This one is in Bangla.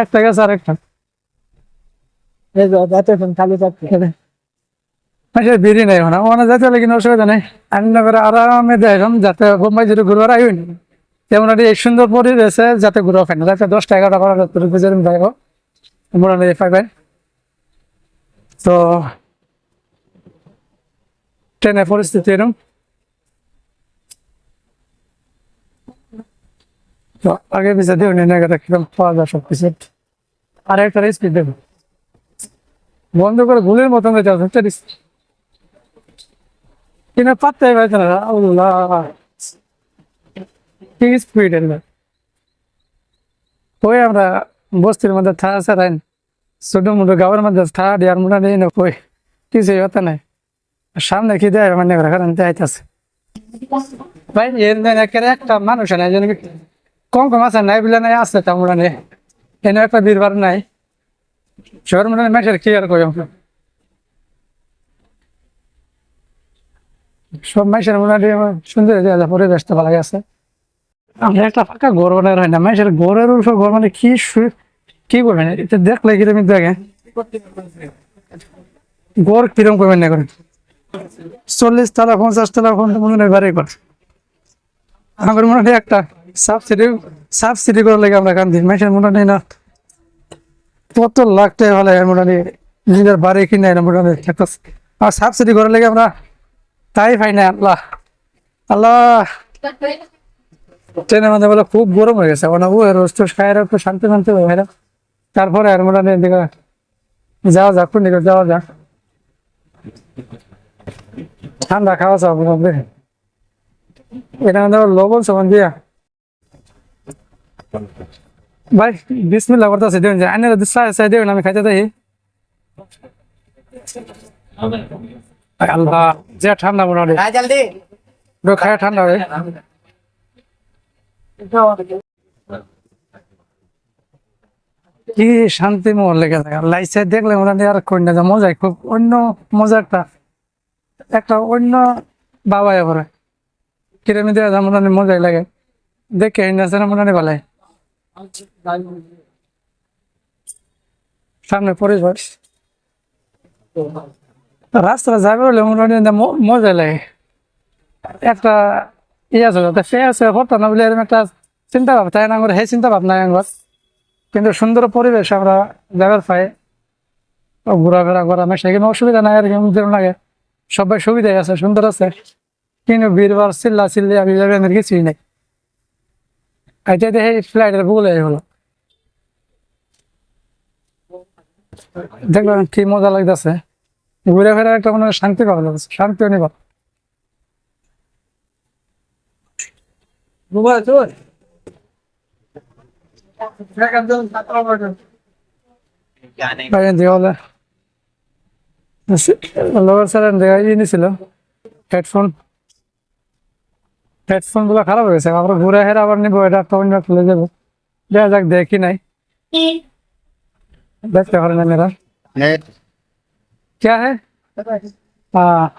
একটা গাছ আর একটা খালি বিড়ি নাই না ওখানে যাইতে হলে কিন্তু অসুবিধা নেই আমি না করে আরামে দেখলাম যাতে বোম্বাই যদি ঘুরবার আইন তেমন এই সুন্দর পরিবেশে যাতে ঘুরে ফেন যাতে 10-11 টাকা যাইব মোটামুটি পাইবেন তো ট্রেনের পরিস্থিতি এরকম তো আগে পিছিয়ে দেব কিরকম পাওয়া যায় সব কিছু আর একটা স্পিড দেবো বন্ধ করে গুলির মতন কিনা পাত্তাই পাইছে না আল্লাহ কি স্পিড কই আমরা বস্তির মধ্যে থাকা ছাড়াই ছোট মোটো গাঁয়ের মধ্যে থাকা দেওয়ার মোটা নেই না কই কিছুই হতে নাই সামনে কি দেয় মানে কারণ দেখাইতেছে ভাই এর একটা মানুষ নাই যেন কম কম আছে নাই বলে নাই আছে তা মোটা নেই এনে একটা বীরবার নাই শহর মোটা মানুষের কি আর কই সব মানুষের মোটামুটি সুন্দর পরিবেশটা ভালো গেছে আমরা একটা ফাঁকা ঘর বানায় হয় না মানুষের ঘরের উপর ঘর মানে কি করবেন এটা দেখলে কিরকম দেখে গড় কিরকম করবেন না করেন 40 তলা 50 তলা মনে হয় বাড়ি ঘর আমার মনে হয় একটা সাবসিডি করার লাগে আমরা কান্দি মানুষের মোটামুটি না কত লাখ টাকা ভালো মোটামুটি নিজের বাড়ি কিনে মোটামুটি একটা আর সাবসিডি করার লাগে আমরা তাই পাই না আল্লাহ আল্লাহ ট্রেনের মধ্যে বলে খুব গরম হয়ে গেছে রোজ খায় একটু শান্তি শান্তি হবে ভাইরা তারপরে আর মোটামুটি দিকে যাওয়া যাক কোন দিকে যাওয়া যাক ঠান্ডা খাওয়া যাও মোটামুটি এটা মধ্যে লবণ সবন দিয়া ভাই বিসমিল্লাহ করতেছে দেবেন যে আইনের চাই দেবেন আমি খাইতে দেই আল্লাহ যে ঠান্ডা মোটামুটি খায় ঠান্ডা হবে কি শান্তি মোহর লেগে থাকে লাইসে দেখলে মোটামুটি আর কন্যা যা মজাই খুব অন্য মজা একটা অন্য বাবাই করে কিরমি দেওয়া যা মোটামুটি মজাই লাগে দেখে আছে না মোটামুটি ভালাই সামনে পরিবেশ রাস্তা যাবে বলে মোটামুটি মজাই লাগে একটা আছে আছে হতো না বলে এরকম একটা চিন্তা ভাবনা তাই না হে চিন্তা ভাবনা আঙ্গর কিন্তু সুন্দর পরিবেশ আমরা যাবার পাই ঘোরাফেরা করা আমার সেখানে অসুবিধা নাই আর যেমন লাগে সবাই সুবিধাই আছে সুন্দর আছে কিন্তু বীরবার চিল্লা চিল্লি আমি যাবেন কিছুই নেই এটা দেখে ফ্লাইটের বলে হলো দেখবেন কি মজা লাগতেছে ঘুরে ফেরার একটা মনে শান্তি পাওয়া যাচ্ছে শান্তি অনুভব হেডফোন গুলো খারাপ হয়েছে আমরা ঘুরে হেরা আবার নিবো এটা অন্য খুলে যাবো দেখা যাক দেখি নাই দেখতে পারে না মেরা क्या है हाँ